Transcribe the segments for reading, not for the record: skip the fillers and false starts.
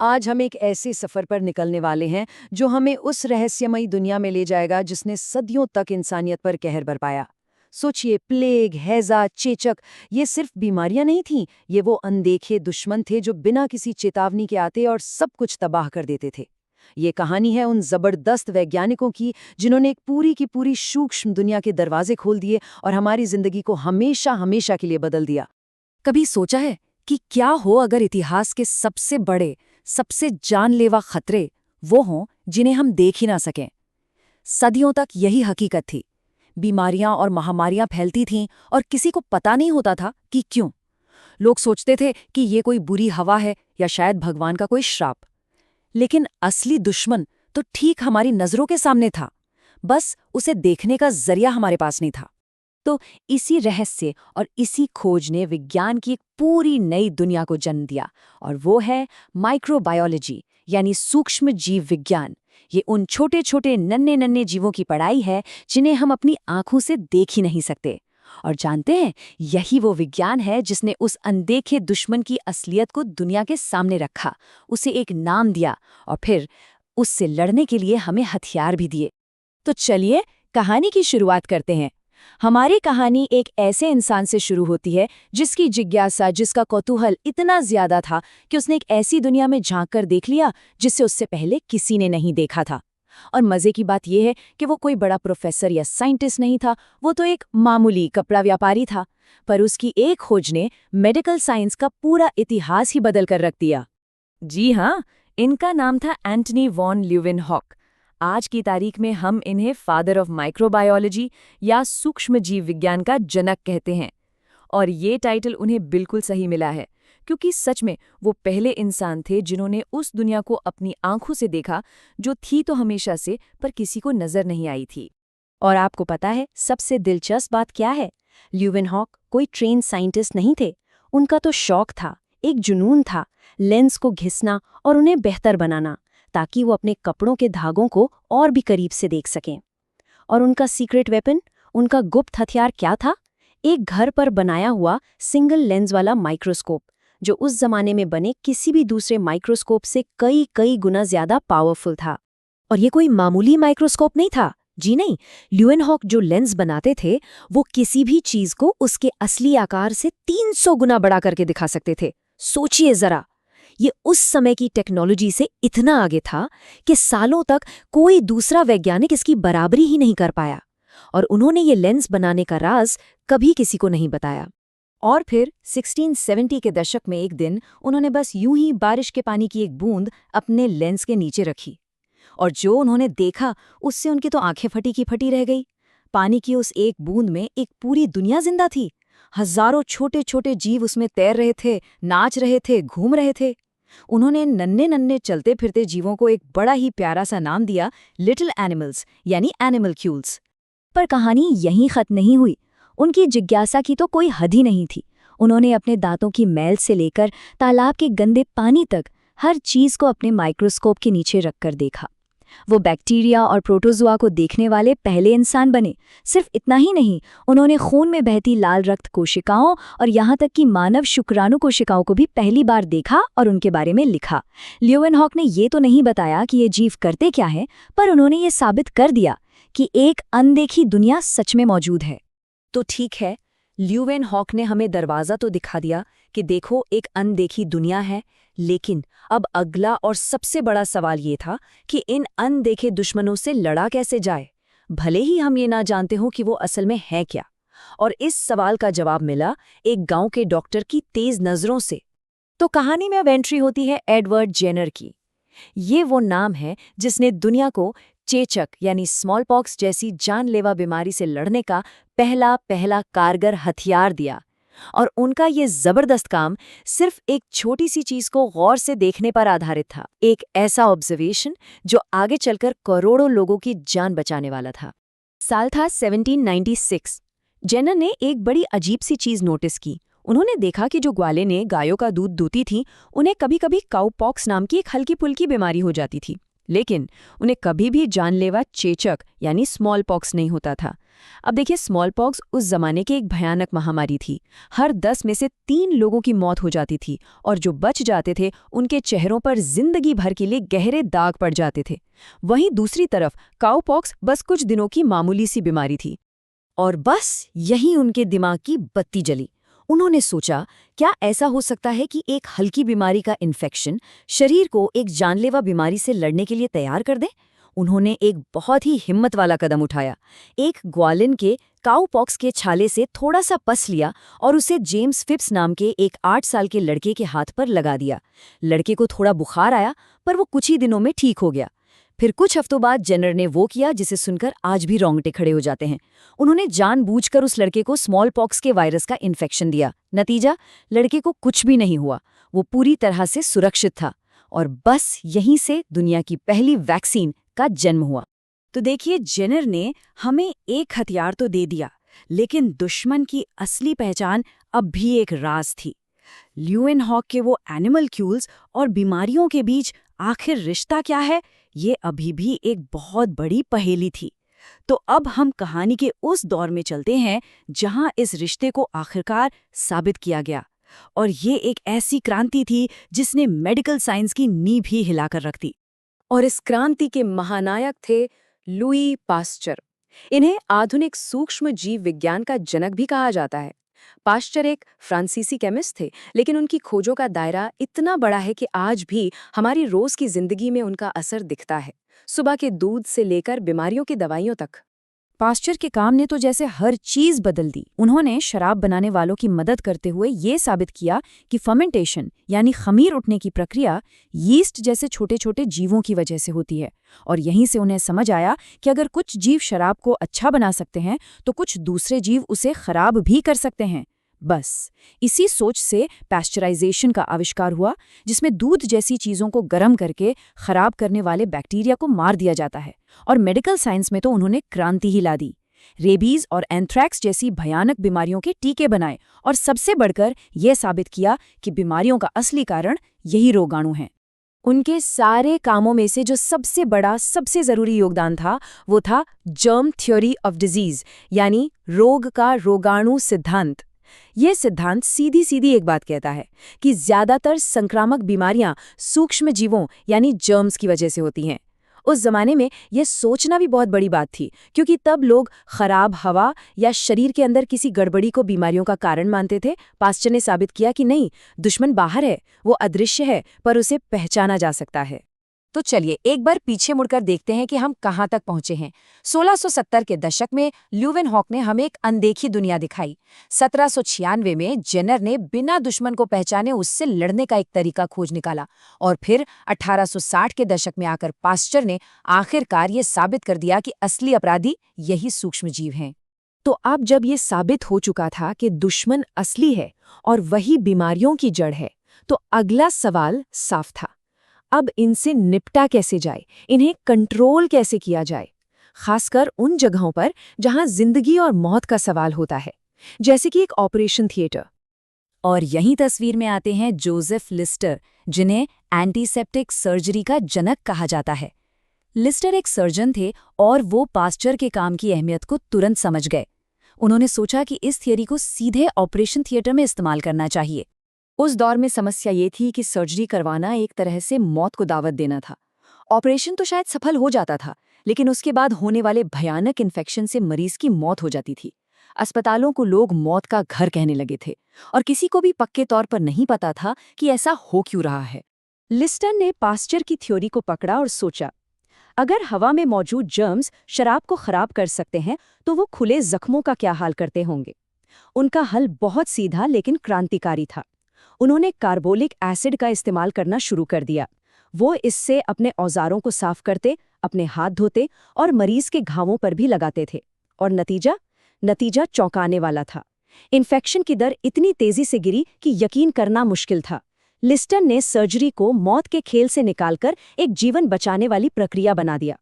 आज हम एक ऐसे सफर पर निकलने वाले हैं जो हमें उस रहस्यमयी दुनिया में ले जाएगा जिसने सदियों तक इंसानियत पर कहर बरपाया। सोचिए, प्लेग, हैजा, चेचक, ये सिर्फ बीमारियां नहीं थीं, ये वो अनदेखे दुश्मन थे जो बिना किसी चेतावनी के आते और सब कुछ तबाह कर देते थे। ये कहानी है उन जबरदस्त वैज्ञानिकों की जिन्होंने एक पूरी की पूरी सूक्ष्म दुनिया के दरवाजे खोल दिए और हमारी जिंदगी को हमेशा हमेशा के लिए बदल दिया। कभी सोचा है कि क्या हो अगर इतिहास के सबसे बड़े, सबसे जानलेवा खतरे वो हों जिन्हें हम देख ही ना सकें? सदियों तक यही हकीकत थी। बीमारियां और महामारियां फैलती थीं और किसी को पता नहीं होता था कि क्यों। लोग सोचते थे कि ये कोई बुरी हवा है या शायद भगवान का कोई श्राप। लेकिन असली दुश्मन तो ठीक हमारी नजरों के सामने था, बस उसे देखने का जरिया हमारे पास नहीं था। तो इसी रहस्य और इसी खोज ने विज्ञान की एक पूरी नई दुनिया को जन्म दिया, और वो है माइक्रोबायोलॉजी, यानी सूक्ष्म जीव विज्ञान। ये उन छोटे छोटे नन्हे नन्हे जीवों की पढ़ाई है जिन्हें हम अपनी आंखों से देख ही नहीं सकते। और जानते हैं, यही वो विज्ञान है जिसने उस अनदेखे दुश्मन की असलियत को दुनिया के सामने रखा, उसे एक नाम दिया और फिर उससे लड़ने के लिए हमें हथियार भी दिए। तो चलिए कहानी की शुरुआत करते हैं। हमारी कहानी एक ऐसे इंसान से शुरू होती है जिसकी जिज्ञासा, जिसका कौतूहल इतना ज्यादा था कि उसने एक ऐसी दुनिया में झांक कर देख लिया जिसे उससे पहले किसी ने नहीं देखा था। और मजे की बात यह है कि वो कोई बड़ा प्रोफेसर या साइंटिस्ट नहीं था, वो तो एक मामूली कपड़ा व्यापारी था। पर उसकी एक खोज ने मेडिकल साइंस का पूरा इतिहास ही बदल कर रख दिया। जी हाँ, इनका नाम था एंटनी वॉन ल्यूवेनहॉक। आज की तारीख में हम इन्हें फादर ऑफ माइक्रोबायोलॉजी या सूक्ष्म जीव विज्ञान का जनक कहते हैं। और ये टाइटल उन्हें बिल्कुल सही मिला है, क्योंकि सच में वो पहले इंसान थे जिन्होंने उस दुनिया को अपनी आंखों से देखा जो थी तो हमेशा से, पर किसी को नजर नहीं आई थी। और आपको पता है सबसे दिलचस्प बात क्या है? ल्यूवेनहॉक कोई ट्रेन साइंटिस्ट नहीं थे। उनका तो शौक था, एक जुनून था, लेंस को घिसना और उन्हें बेहतर बनाना, ताकि वो अपने कपड़ों के धागों को और भी करीब से देख सकें। और उनका सीक्रेट वेपन, उनका गुप्त हथियार क्या था? एक घर पर बनाया हुआ सिंगल लेंस वाला माइक्रोस्कोप, जो उस जमाने में बने किसी भी दूसरे माइक्रोस्कोप से कई कई गुना ज्यादा पावरफुल था। और ये कोई मामूली माइक्रोस्कोप नहीं था, जी नहीं। ल्यूवेनहॉक जो लेंस बनाते थे वो किसी भी चीज को उसके असली आकार से 300 गुना बड़ा करके दिखा सकते थे। सोचिए जरा, ये उस समय की टेक्नोलॉजी से इतना आगे था कि सालों तक कोई दूसरा वैज्ञानिक इसकी बराबरी ही नहीं कर पाया। और उन्होंने ये लेंस बनाने का राज कभी किसी को नहीं बताया। और फिर 1670 के दशक में एक दिन उन्होंने बस यूं ही बारिश के पानी की एक बूंद अपने लेंस के नीचे रखी, और जो उन्होंने देखा उससे उनकी तो आंखें फटी की फटी रह गई। पानी की उस एक बूंद में एक पूरी दुनिया जिंदा थी। हजारों छोटे छोटे जीव उसमें तैर रहे थे, नाच रहे थे, घूम रहे थे। उन्होंने नन्हे नन्हे चलते फिरते जीवों को एक बड़ा ही प्यारा सा नाम दिया, लिटिल एनिमल्स, यानी एनिमलक्यूल्स। पर कहानी यहीं खत्म नहीं हुई। उनकी जिज्ञासा की तो कोई हद ही नहीं थी। उन्होंने अपने दांतों की मैल से लेकर तालाब के गंदे पानी तक हर चीज को अपने माइक्रोस्कोप के नीचे रखकर देखा। वो बैक्टीरिया और प्रोटोजुआ को देखने वाले पहले इंसान बने। सिर्फ इतना ही नहीं, उन्होंने खून में बहती लाल रक्त कोशिकाओं और यहाँ तक कि मानव शुक्राणु कोशिकाओं को भी पहली बार देखा और उनके बारे में लिखा। ल्यूवेनहॉक ने ये तो नहीं बताया कि ये जीव करते क्या है, पर उन्होंने ये साबित कर दिया कि एक अनदेखी दुनिया सच में मौजूद है। तो ठीक है, ल्यूवेनहॉक ने हमें दरवाज़ा तो दिखा दिया कि देखो एक अनदेखी दुनिया है, लेकिन अब अगला और सबसे बड़ा सवाल ये था कि इन अनदेखे दुश्मनों से लड़ा कैसे जाए, भले ही हम ये ना जानते हो कि वो असल में है क्या। और इस सवाल का जवाब मिला एक गांव के डॉक्टर की तेज नज़रों से। तो कहानी में अब एंट्री होती है एडवर्ड जेनर की। ये वो नाम है जिसने दुनिया को चेचक यानी स्मॉल पॉक्स जैसी जानलेवा बीमारी से लड़ने का पहला कारगर हथियार दिया। और उनका ये जबरदस्त काम सिर्फ एक छोटी सी चीज को गौर से देखने पर आधारित था, एक ऐसा ऑब्जर्वेशन जो आगे चलकर करोड़ों लोगों की जान बचाने वाला था। साल था 1796। जेनर ने एक बड़ी अजीब सी चीज नोटिस की। उन्होंने देखा कि जो ग्वाले ने गायों का दूध दूती थी, उन्हें कभी कभी काउपॉक्स नाम की एक हल्की फुल्की बीमारी हो जाती थी, लेकिन उन्हें कभी भी जानलेवा चेचक यानी स्मॉल पॉक्स नहीं होता था। अब देखिए, स्मॉल पॉक्स उस जमाने की एक भयानक महामारी थी। हर 10 में से 3 लोगों की मौत हो जाती थी, और जो बच जाते थे उनके चेहरों पर जिंदगी भर के लिए गहरे दाग पड़ जाते थे। वहीं दूसरी तरफ काउ पॉक्स बस कुछ दिनों की मामूली सी बीमारी थी। और बस यहीं उनके दिमाग की बत्ती जली। उन्होंने सोचा, क्या ऐसा हो सकता है कि एक हल्की बीमारी का इन्फेक्शन शरीर को एक जानलेवा बीमारी से लड़ने के लिए तैयार कर दे? उन्होंने एक बहुत ही हिम्मत वाला कदम उठाया। एक ग्वालिन के काउ पॉक्स के छाले से थोड़ा सा पस लिया और उसे जेम्स फिप्स नाम के एक 8 साल के लड़के के हाथ पर लगा दिया। लड़के को थोड़ा बुखार आया, पर वो कुछ ही दिनों में ठीक हो गया। फिर कुछ हफ्तों बाद जेनर ने वो किया जिसे सुनकर आज भी रोंगटे खड़े हो जाते हैं। उन्होंने जानबूझकर उस लड़के को स्मॉल पॉक्स के वायरस का इन्फेक्शन दिया। नतीजा, लड़के को कुछ भी नहीं हुआ। वो पूरी तरह से सुरक्षित था। और बस यहीं से दुनिया की पहली वैक्सीन का जन्म हुआ। तो देखिए, जेनर ने हमें एक हथियार तो दे दिया, लेकिन दुश्मन की असली पहचान अब भी एक राज थी। ल्यूएनहॉक के वो एनिमल क्यूल्स और बीमारियों के बीच आखिर रिश्ता क्या है, ये अभी भी एक बहुत बड़ी पहेली थी। तो अब हम कहानी के उस दौर में चलते हैं जहां इस रिश्ते को आखिरकार साबित किया गया। और ये एक ऐसी क्रांति थी जिसने मेडिकल साइंस की नींव ही हिलाकर रख दी। और इस क्रांति के महानायक थे लुई पास्चर। इन्हें आधुनिक सूक्ष्म जीव विज्ञान का जनक भी कहा जाता है। पास्चर एक फ्रांसीसी केमिस्ट थे, लेकिन उनकी खोजों का दायरा इतना बड़ा है कि आज भी हमारी रोज की जिंदगी में उनका असर दिखता है, सुबह के दूध से लेकर बीमारियों की दवाइयों तक। पास्चर के काम ने तो जैसे हर चीज बदल दी। उन्होंने शराब बनाने वालों की मदद करते हुए ये साबित किया कि फर्मेंटेशन यानी खमीर उठने की प्रक्रिया यीस्ट जैसे छोटे छोटे जीवों की वजह से होती है। और यहीं से उन्हें समझ आया कि अगर कुछ जीव शराब को अच्छा बना सकते हैं तो कुछ दूसरे जीव उसे खराब भी कर सकते हैं। बस इसी सोच से पैस्चराइजेशन का आविष्कार हुआ, जिसमें दूध जैसी चीजों को गर्म करके खराब करने वाले बैक्टीरिया को मार दिया जाता है। और मेडिकल साइंस में तो उन्होंने क्रांति ही ला दी। रेबीज और एंथ्रैक्स जैसी भयानक बीमारियों के टीके बनाए, और सबसे बढ़कर यह साबित किया कि बीमारियों का असली कारण यही रोगाणु हैं। उनके सारे कामों में से जो सबसे बड़ा, सबसे जरूरी योगदान था, वो था जर्म थ्योरी ऑफ डिजीज, यानी रोग का रोगाणु सिद्धांत। यह सिद्धांत सीधी सीधी एक बात कहता है कि ज्यादातर संक्रामक बीमारियां सूक्ष्म जीवों यानी जर्म्स की वजह से होती हैं। उस जमाने में यह सोचना भी बहुत बड़ी बात थी, क्योंकि तब लोग खराब हवा या शरीर के अंदर किसी गड़बड़ी को बीमारियों का कारण मानते थे। पास्चर ने साबित किया कि नहीं, दुश्मन बाहर है, वो अदृश्य है, पर उसे पहचाना जा सकता है। तो चलिए एक बार पीछे मुड़कर देखते हैं कि हम कहाँ तक पहुंचे हैं। 1670 के दशक में ल्यूवेनहॉक ने हमें एक अनदेखी दुनिया दिखाई। 1796 में जेनर ने बिना दुश्मन को पहचाने उससे लड़ने का एक तरीका खोज निकाला। और फिर 1860 के दशक में आकर पास्चर ने आखिरकार ये साबित कर दिया कि असली अपराधी यही सूक्ष्मजीव हैं। तो अब जब ये साबित हो चुका था कि दुश्मन असली है और वही बीमारियों की जड़ है, तो अगला सवाल साफ था। अब इनसे निपटा कैसे जाए, इन्हें कंट्रोल कैसे किया जाए, खासकर उन जगहों पर जहां जिंदगी और मौत का सवाल होता है, जैसे कि एक ऑपरेशन थिएटर। और यहीं तस्वीर में आते हैं जोसेफ लिस्टर, जिन्हें एंटीसेप्टिक सर्जरी का जनक कहा जाता है। लिस्टर एक सर्जन थे और वो पास्चर के काम की अहमियत को तुरंत समझ गए। उन्होंने सोचा कि इस थियरी को सीधे ऑपरेशन थिएटर में इस्तेमाल करना चाहिए। उस दौर में समस्या ये थी कि सर्जरी करवाना एक तरह से मौत को दावत देना था। ऑपरेशन तो शायद सफल हो जाता था, लेकिन उसके बाद होने वाले भयानक इन्फेक्शन से मरीज की मौत हो जाती थी। अस्पतालों को लोग मौत का घर कहने लगे थे, और किसी को भी पक्के तौर पर नहीं पता था कि ऐसा हो क्यों रहा है। लिस्टर ने पास्चर की थ्योरी को पकड़ा और सोचा, अगर हवा में मौजूद जर्म्स शराब को खराब कर सकते हैं, तो वो खुले जख्मों का क्या हाल करते होंगे। उनका हल बहुत सीधा लेकिन क्रांतिकारी था। उन्होंने कार्बोलिक एसिड का इस्तेमाल करना शुरू कर दिया। वो इससे अपने औजारों को साफ करते, अपने हाथ धोते और मरीज के घावों पर भी लगाते थे। और नतीजा चौंकाने वाला था। इन्फेक्शन की दर इतनी तेजी से गिरी कि यकीन करना मुश्किल था। लिस्टर ने सर्जरी को मौत के खेल से निकालकर एक जीवन बचाने वाली प्रक्रिया बना दिया।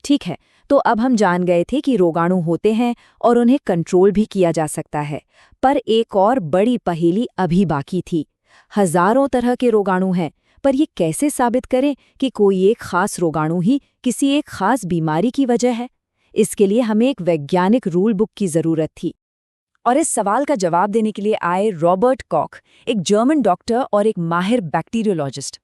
ठीक है, तो अब हम जान गए थे कि रोगाणु होते हैं और उन्हें कंट्रोल भी किया जा सकता है। पर एक और बड़ी पहेली अभी बाकी थी। हजारों तरह के रोगाणु हैं, पर ये कैसे साबित करें कि कोई एक खास रोगाणु ही किसी एक खास बीमारी की वजह है? इसके लिए हमें एक वैज्ञानिक रूल बुक की जरूरत थी। और इस सवाल का जवाब देने के लिए आए रॉबर्ट कॉक, एक जर्मन डॉक्टर और एक माहिर बैक्टीरियोलॉजिस्ट।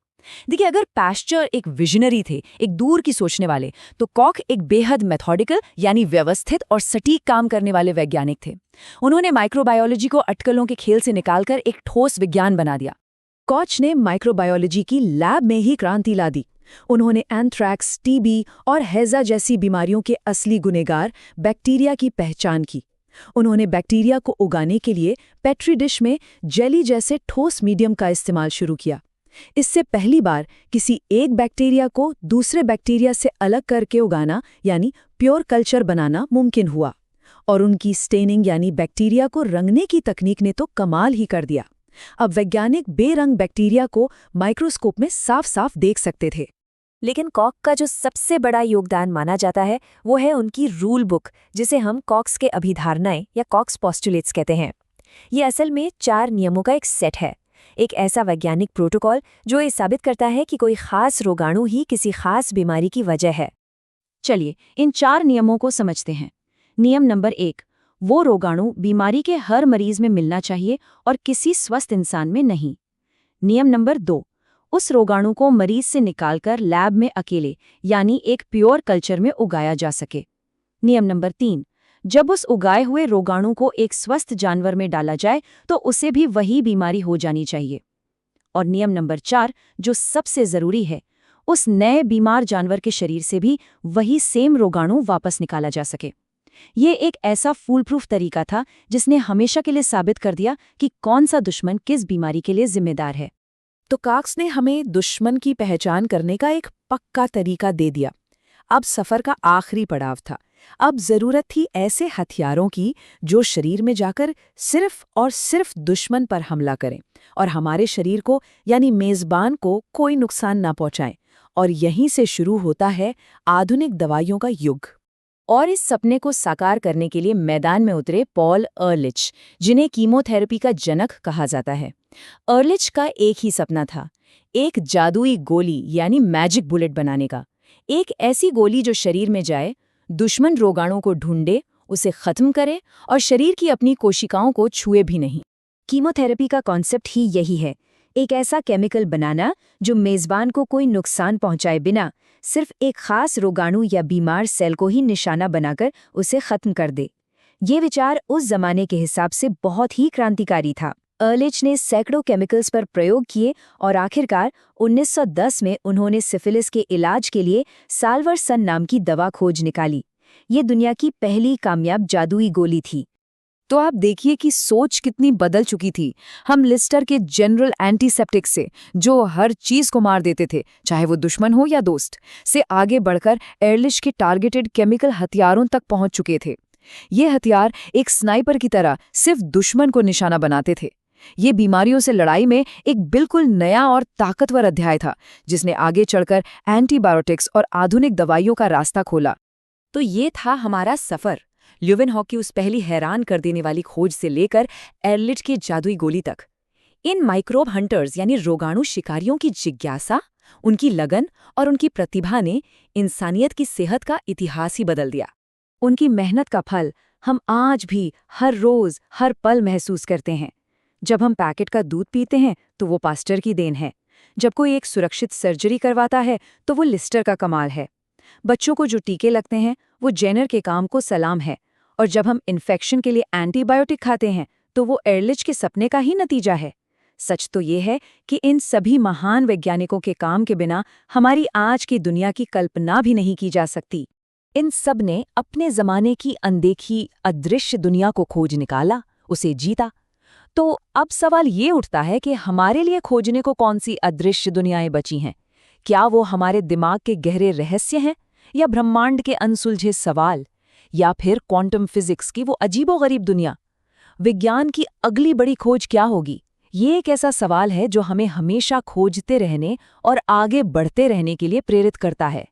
देखिए, अगर पैस्चर एक विजनरी थे, एक दूर की सोचने वाले, तो कॉक एक बेहद मेथोडिकल यानी व्यवस्थित और सटीक काम करने वाले वैज्ञानिक थे। उन्होंने माइक्रोबायोलॉजी को अटकलों के खेल से निकालकर एक ठोस विज्ञान बना दिया। कॉच ने माइक्रोबायोलॉजी की लैब में ही क्रांति ला दी। उन्होंने एंथ्रैक्स, टीबी और हैजा जैसी बीमारियों के असली गुनहगार बैक्टीरिया की पहचान की। उन्होंने बैक्टीरिया को उगाने के लिए पेट्री डिश में जेली जैसे ठोस मीडियम का इस्तेमाल शुरू किया। इससे पहली बार किसी एक बैक्टीरिया को दूसरे बैक्टीरिया से अलग करके उगाना यानी प्योर कल्चर बनाना मुमकिन हुआ। और उनकी स्टेनिंग यानी बैक्टीरिया को रंगने की तकनीक ने तो कमाल ही कर दिया। अब वैज्ञानिक बेरंग बैक्टीरिया को माइक्रोस्कोप में साफ साफ देख सकते थे। लेकिन कॉक का जो सबसे बड़ा योगदान माना जाता है वो है उनकी रूल बुक, जिसे हम कॉक्स के अभिधारणाएं या कॉक्स पोस्टुलेट्स कहते हैं। ये असल में 4 नियमों का एक सेट है, एक ऐसा वैज्ञानिक प्रोटोकॉल जो ये साबित करता है कि कोई खास रोगाणु ही किसी खास बीमारी की वजह है। चलिए इन 4 नियमों को समझते हैं। नियम नंबर 1, वो रोगाणु बीमारी के हर मरीज में मिलना चाहिए और किसी स्वस्थ इंसान में नहीं। नियम नंबर 2, उस रोगाणु को मरीज से निकालकर लैब में अकेले यानी एक प्योर कल्चर में उगाया जा सके। नियम नंबर 3, जब उस उगाए हुए रोगाणु को एक स्वस्थ जानवर में डाला जाए तो उसे भी वही बीमारी हो जानी चाहिए। और नियम नंबर 4, जो सबसे जरूरी है, उस नए बीमार जानवर के शरीर से भी वही सेम रोगाणु वापस निकाला जा सके। ये एक ऐसा फूलप्रूफ तरीका था जिसने हमेशा के लिए साबित कर दिया कि कौन सा दुश्मन किस बीमारी के लिए जिम्मेदार है। तो कॉक्स ने हमें दुश्मन की पहचान करने का एक पक्का तरीका दे दिया। अब सफर का आखिरी पड़ाव था। अब जरूरत थी ऐसे हथियारों की जो शरीर में जाकर सिर्फ और सिर्फ दुश्मन पर हमला करें और हमारे शरीर को यानी मेजबान को कोई नुकसान ना पहुंचाएं। और यहीं से शुरू होता है आधुनिक दवाइयों का युग। और इस सपने को साकार करने के लिए मैदान में उतरे पॉल अर्लिच, जिन्हें कीमोथेरेपी का जनक कहा जाता है। अर्लिच का एक ही सपना था, एक जादुई गोली यानी मैजिक बुलेट बनाने का। एक ऐसी गोली जो शरीर में जाए, दुश्मन रोगाणु को ढूंढे, उसे खत्म करे और शरीर की अपनी कोशिकाओं को छुए भी नहीं। कीमोथेरेपी का कॉन्सेप्ट ही यही है, एक ऐसा केमिकल बनाना जो मेजबान को कोई नुकसान पहुंचाए बिना सिर्फ एक खास रोगाणु या बीमार सेल को ही निशाना बनाकर उसे खत्म कर दे। ये विचार उस जमाने के हिसाब से बहुत ही क्रांतिकारी था। अर्लिच ने सैकड़ों केमिकल्स पर प्रयोग किए और आखिरकार 1910 में उन्होंने सिफिलिस के इलाज के लिए साल्वर्सन नाम की दवा खोज निकाली। ये दुनिया की पहली कामयाब जादुई गोली थी। तो आप देखिए कि सोच कितनी बदल चुकी थी। हम लिस्टर के जनरल एंटीसेप्टिक से, जो हर चीज को मार देते थे, चाहे वो दुश्मन हो या दोस्त, से आगे बढ़कर एर्लिच के टारगेटेड केमिकल हथियारों तक पहुंच चुके थे। ये हथियार एक स्नाइपर की तरह सिर्फ दुश्मन को निशाना बनाते थे। ये बीमारियों से लड़ाई में एक बिल्कुल नया और ताकतवर अध्याय था, जिसने आगे चढ़कर एंटीबायोटिक्स और आधुनिक दवाइयों का रास्ता खोला। तो ये था हमारा सफर, ल्यूवेनहॉक की उस पहली हैरान कर देने वाली खोज से लेकर एर्लिच की जादुई गोली तक। इन माइक्रोब हंटर्स यानी रोगाणु शिकारियों की जिज्ञासा, उनकी लगन और उनकी प्रतिभा ने इंसानियत की सेहत का इतिहास ही बदल दिया। उनकी मेहनत का फल हम आज भी हर रोज हर पल महसूस करते हैं। जब हम पैकेट का दूध पीते हैं तो वो पास्टर की देन है। जब कोई एक सुरक्षित सर्जरी करवाता है तो वो लिस्टर का कमाल है। बच्चों को जो टीके लगते हैं वो जेनर के काम को सलाम है। और जब हम इन्फेक्शन के लिए एंटीबायोटिक खाते हैं तो वो एर्लिच के सपने का ही नतीजा है। सच तो ये है कि इन सभी महान वैज्ञानिकों के काम के बिना हमारी आज की दुनिया की कल्पना भी नहीं की जा सकती। इन सब ने अपने जमाने की अनदेखी अदृश्य दुनिया को खोज निकाला, उसे जीता। तो अब सवाल ये उठता है कि हमारे लिए खोजने को कौन सी अदृश्य दुनियाएं बची हैं? क्या वो हमारे दिमाग के गहरे रहस्य हैं, या ब्रह्मांड के अनसुलझे सवाल, या फिर क्वांटम फिजिक्स की वो अजीबोगरीब दुनिया? विज्ञान की अगली बड़ी खोज क्या होगी? ये एक ऐसा सवाल है जो हमें हमेशा खोजते रहने और आगे बढ़ते रहने के लिए प्रेरित करता है।